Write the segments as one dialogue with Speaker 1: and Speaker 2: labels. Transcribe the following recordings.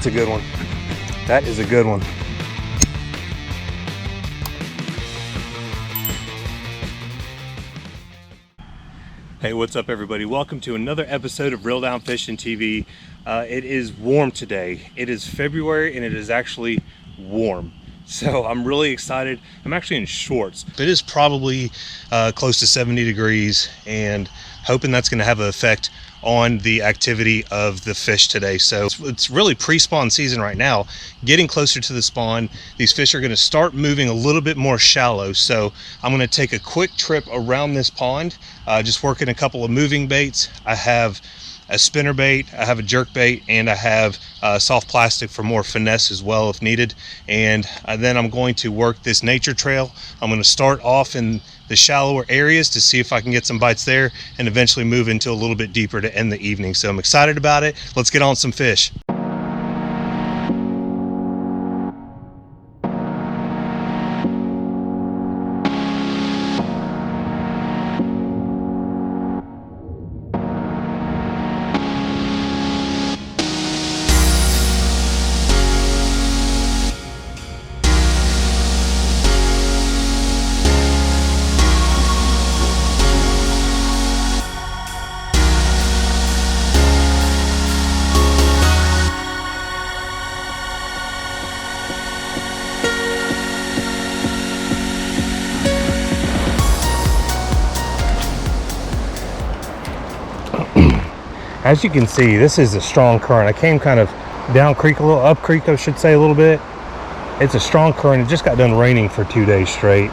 Speaker 1: That's a good one. That is a good one. Hey, what's up everybody? Welcome to another episode of Reel Down Fishing TV. It is warm today. It is February and it is actually warm. So I'm really excited. I'm actually in shorts. It is probably close to 70 degrees and hoping that's going to have an effect on the activity of the fish today. So it's really pre-spawn season right now, getting closer to the spawn. These fish are going to start moving a little bit more shallow. So I'm going to take a quick trip around this pond, just working a couple of moving baits. I have a spinner bait, I have a jerk bait, and I have soft plastic for more finesse as well if needed. And then I'm going to work this nature trail. I'm going to start off in the shallower areas to see if I can get some bites there and eventually move into a little bit deeper to end the evening. So I'm excited about it. Let's get on some fish. As you can see, this is a strong current. I came kind of down creek, a little up creek, I should say, a little bit. It's a strong current. It just got done raining for 2 days straight.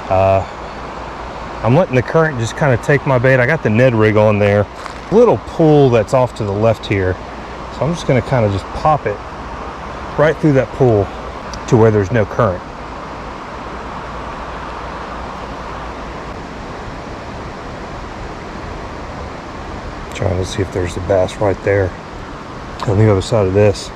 Speaker 1: I'm letting the current just kind of take my bait. I got the Ned Rig on there. Little pool that's off to the left here. So I'm just gonna kind of just pop it right through that pool to where there's no current. Trying to see if there's a bass right there on the other side of this.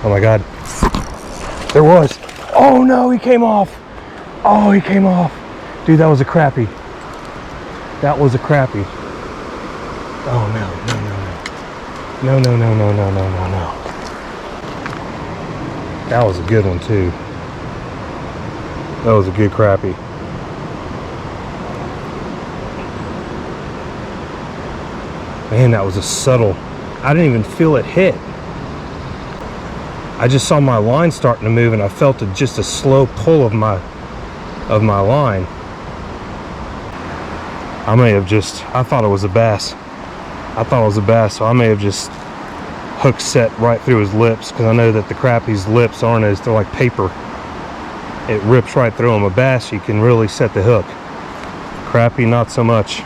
Speaker 1: Oh my God, there was. Oh no, he came off. Oh, he came off. Dude, that was a crappie. That was a crappie. Oh no, no, no, no. No, no, no, no, no, no, no. That was a good one too. That was a good crappie. Man, that was a subtle. I didn't even feel it hit. I just saw my line starting to move and I felt just a slow pull of my line. I thought it was a bass. So I may have just hook set right through his lips, because I know that the crappie's lips they're like paper. It rips right through them. A bass, you can really set the hook. Crappie, not so much.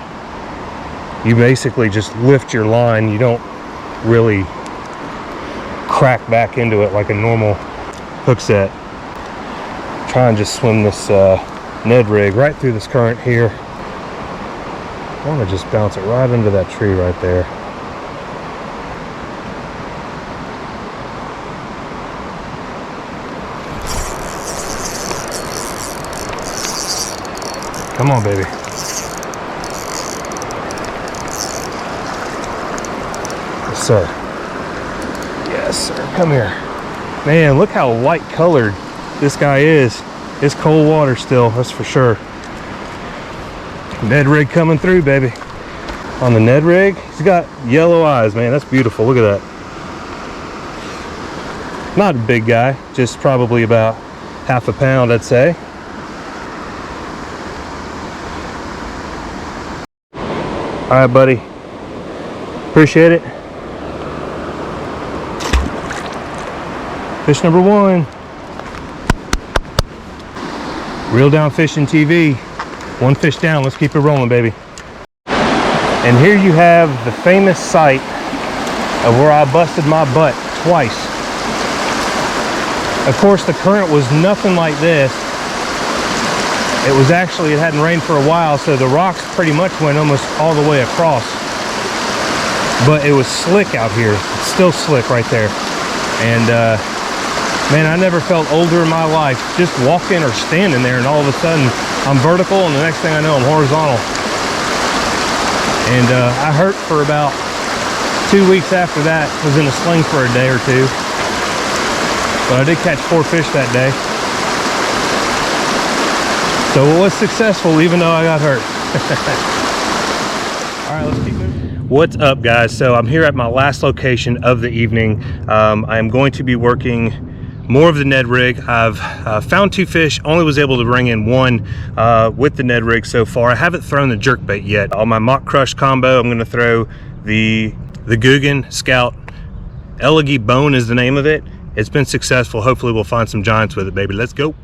Speaker 1: You basically just lift your line. You don't really crack back into it like a normal hook set. Try and just swim this Ned Rig right through this current here. I want to just bounce it right under that tree right there. Come on, baby. Yes, sir. Yes, sir. Come here. Man, look how white colored this guy is. It's cold water still, that's for sure. Ned Rig coming through, baby. On the Ned Rig, he's got yellow eyes, man. That's beautiful. Look at that. Not a big guy, just probably about half a pound, I'd say. All right, buddy. Appreciate it. Fish number one. Reel Down Fishing TV. One fish down. Let's keep it rolling, baby. And here you have the famous site of where I busted my butt twice. Of course, the current was nothing like this. It was actually, it hadn't rained for a while, so the rocks pretty much went almost all the way across. But it was slick out here. It's still slick right there. And Man, I never felt older in my life. Just walking or standing there and all of a sudden I'm vertical and the next thing I know I'm horizontal. And I hurt for about 2 weeks after that. Was in a sling for a day or two. But I did catch 4 fish that day. So it was successful even though I got hurt. All right, let's keep moving. What's up, guys? So I'm here at my last location of the evening. I am going to be working more of the Ned Rig. I've found 2 fish, only was able to bring in 1 with the Ned Rig so far. I haven't thrown the jerkbait yet. On my mock crush combo, I'm gonna throw the Guggen Scout. Elegant Bone is the name of it. It's been successful. Hopefully we'll find some giants with it, baby. Let's go.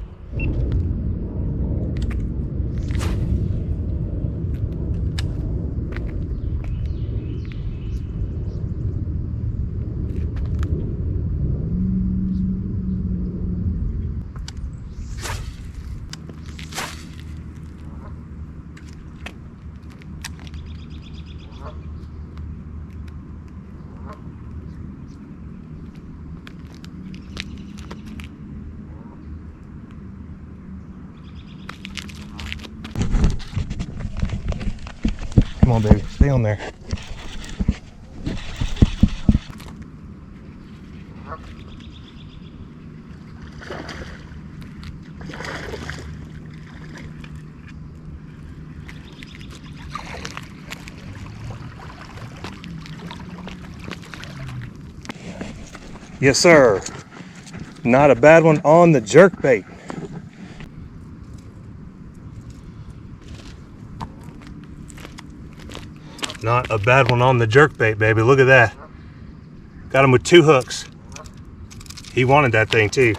Speaker 1: Come on, baby, stay on there. Yes, sir. Not a bad one on the jerkbait. Not a bad one on the jerkbait, baby. Look at that. Got him with 2 hooks. He wanted that thing too.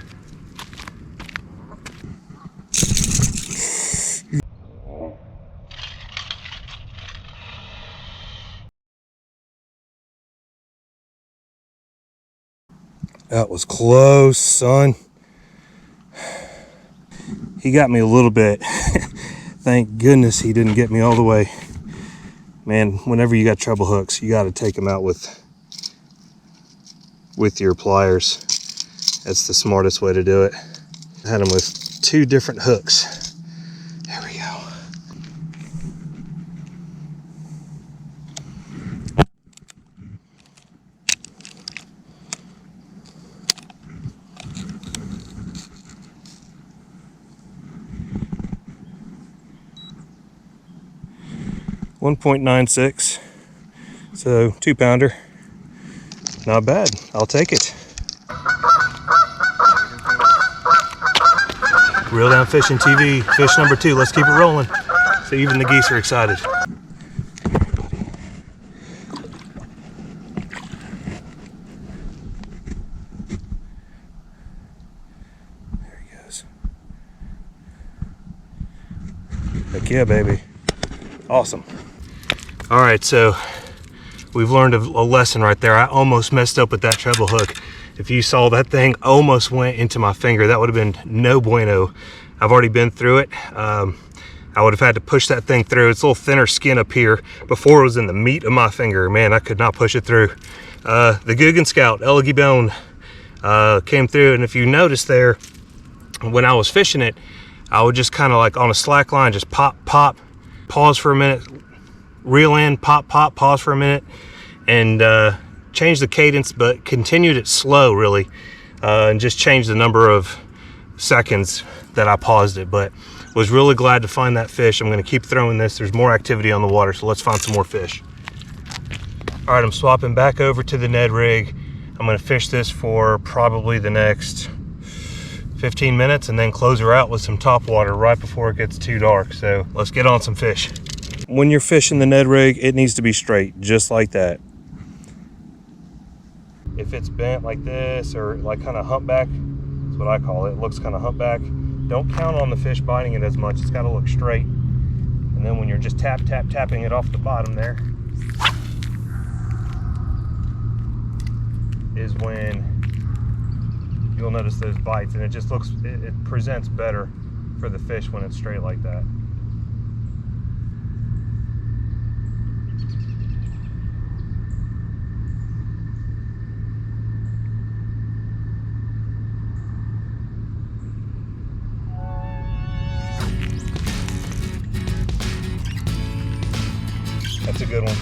Speaker 1: That was close, son. He got me a little bit. Thank goodness he didn't get me all the way. Man, whenever you got treble hooks, you got to take them out with your pliers. That's the smartest way to do it. I had him with 2 different hooks. There we go. .96, so 2-pounder. Not bad. I'll take it. Reel Down Fishing TV, fish number 2. Let's keep it rolling. So even the geese are excited. There he goes. Heck yeah, baby. Awesome. All right, so we've learned a lesson right there. I almost messed up with that treble hook. If you saw, that thing almost went into my finger. That would have been no bueno. I've already been through it. I would have had to push that thing through. It's a little thinner skin up here. Before it was in the meat of my finger. Man, I could not push it through. The Guggen Scout, Elegant Bone, came through. And if you notice there, when I was fishing it, I would just kind of like on a slack line, just pop, pop, pause for a minute, reel in, pop, pop, pause for a minute, and change the cadence, but continued it slow really, and just changed the number of seconds that I paused it. But was really glad to find that fish. I'm going to keep throwing this. There's more activity on the water, so let's find some more fish. All right, I'm swapping back over to the Ned Rig. I'm going to fish this for probably the next 15 minutes and then close her out with some top water right before it gets too dark. So let's get on some fish. When you're fishing the Ned Rig, it needs to be straight, just like that. If it's bent like this or like kind of humpback, that's what I call it. It looks kind of humpback. Don't count on the fish biting it as much. It's got to look straight. And then when you're just tapping it off the bottom there, is when you'll notice those bites, and it just looks, it presents better for the fish when it's straight like that. a good one.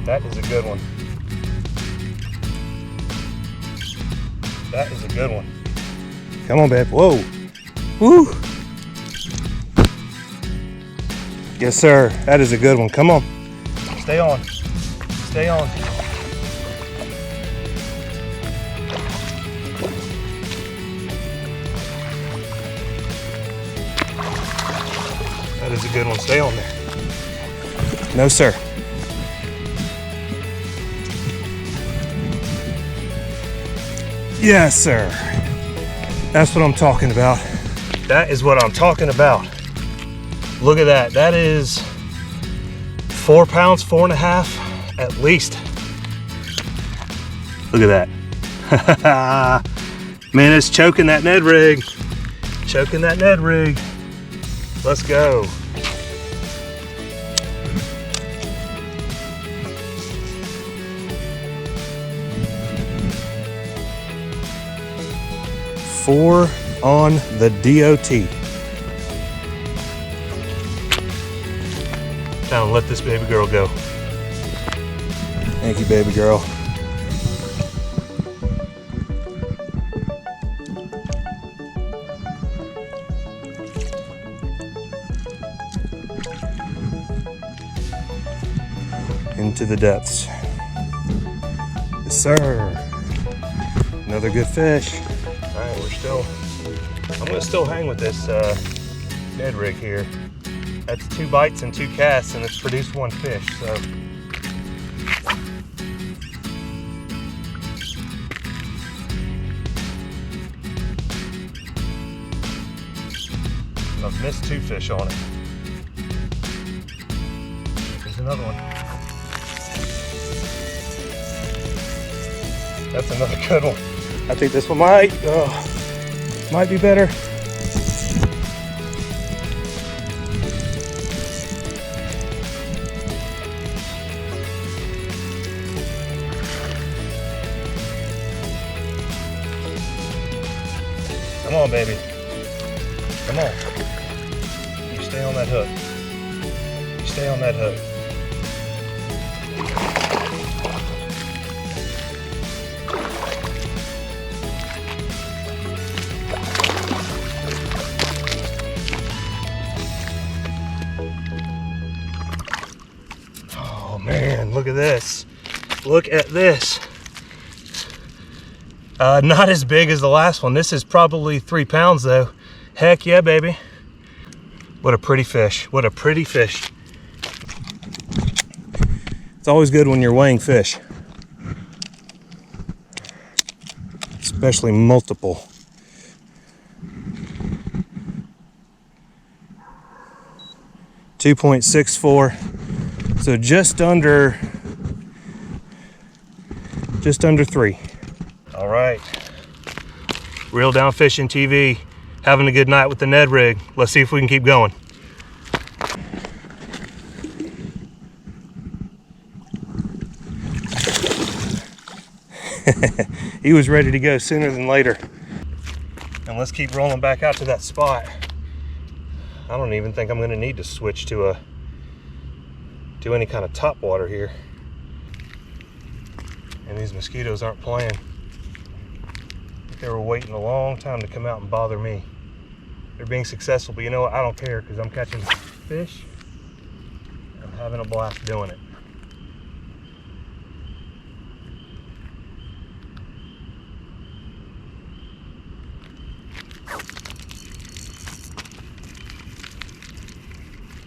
Speaker 1: That is a good one. That is a good one. Come on, babe. Whoa. Woo. Yes, sir. That is a good one. Come on. Stay on. Stay on. That is a good one. Stay on there. No, sir. Yes, sir. That's what I'm talking about. That is what I'm talking about. Look at that. That is 4 pounds, 4.5 at least. Look at that. Man, it's choking that Ned Rig. Choking that Ned Rig. Let's go. Four on the DOT. Now let this baby girl go. Thank you, baby girl. Into the depths. Yes, sir. Another good fish. All right, I'm gonna still hang with this Ned Rig here. That's 2 bites and 2 casts, and it's produced 1 fish, so. I've missed 2 fish on it. There's another one. That's another good one. I think this one might be better. Come on, baby. Come on. You stay on that hook. You stay on that hook. Oh man, look at this. Look at this. Not as big as the last one. This is probably 3 pounds though. Heck yeah, baby. What a pretty fish. What a pretty fish. It's always good when you're weighing fish. Especially multiple. .64. So just under 3. All right, Reel Down Fishing TV, having a good night with the Ned Rig. Let's see if we can keep going. He was ready to go sooner than later. And let's keep rolling back out to that spot. I don't even think I'm gonna need to switch to any kind of top water here. And these mosquitoes aren't playing. They were waiting a long time to come out and bother me. They're being successful, but you know what? I don't care because I'm catching fish. I'm having a blast doing it.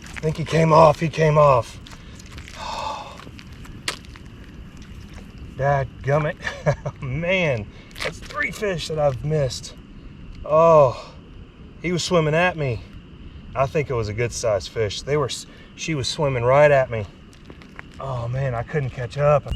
Speaker 1: I think he came off. He came off. Dadgummit. Man, that's 3 fish that I've missed. Oh, he was swimming at me. I think it was a good sized fish. She was swimming right at me. Oh man, I couldn't catch up.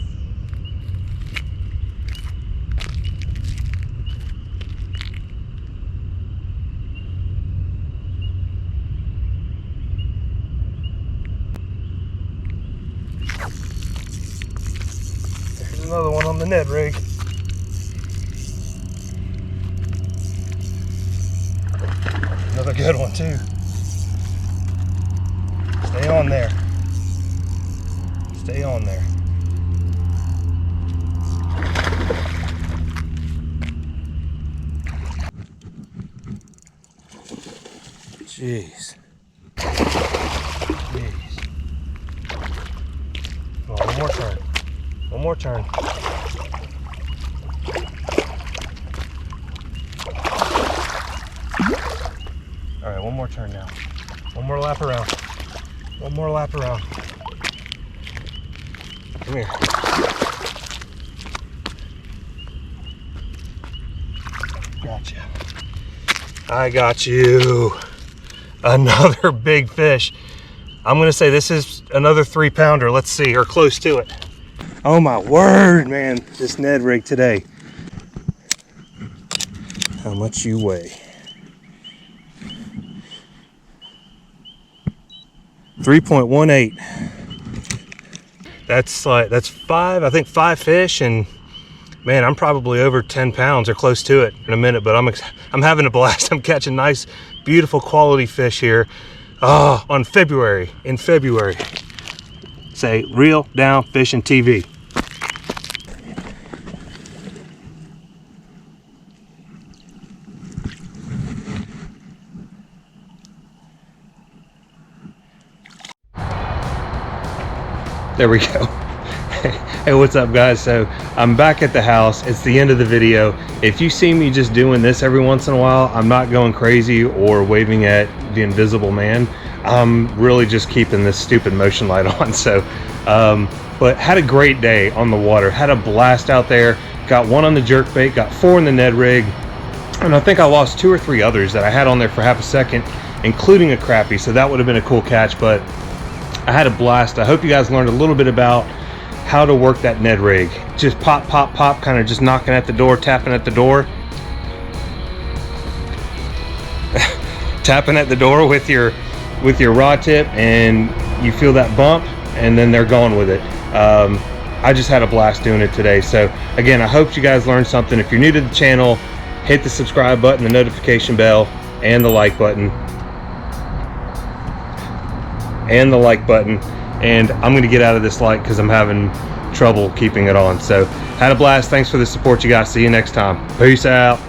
Speaker 1: Another one on the Ned Rig. Another good one too. Stay on there. Stay on there. Jeez. Jeez. Oh, one more turn. One more turn. All right, one more turn now. One more lap around. One more lap around. Come here. Gotcha. I got you. Another big fish. I'm gonna say this is another 3-pounder. Let's see, or close to it. Oh my word, man. This Ned rig today. How much you weigh? 3.18. That's five, I think 5 fish, and man, I'm probably over 10 pounds or close to it in a minute, but I'm having a blast. I'm catching nice, beautiful quality fish here in February. Say Reel Down Fishing TV. There we go. Hey, what's up guys? So I'm back at the house. It's the end of the video. If you see me just doing this every once in a while, I'm not going crazy or waving at the invisible man. I'm really just keeping this stupid motion light on. So but had a great day on the water, had a blast out there, got 1 on the jerkbait, got 4 in the Ned rig, and I think I lost 2 or 3 others that I had on there for half a second, including a crappie, so that would have been a cool catch. But I had a blast. I hope you guys learned a little bit about how to work that Ned rig. Just pop, pop, pop, kind of just knocking at the door, tapping at the door. Tapping at the door with your rod tip, and you feel that bump, and then they're going with it. I just had a blast doing it today. So again, I hope you guys learned something. If you're new to the channel, hit the subscribe button, the notification bell, and the like button. And I'm gonna get out of this light because I'm having trouble keeping it on. So had a blast. Thanks for the support you guys. See you next time. Peace out.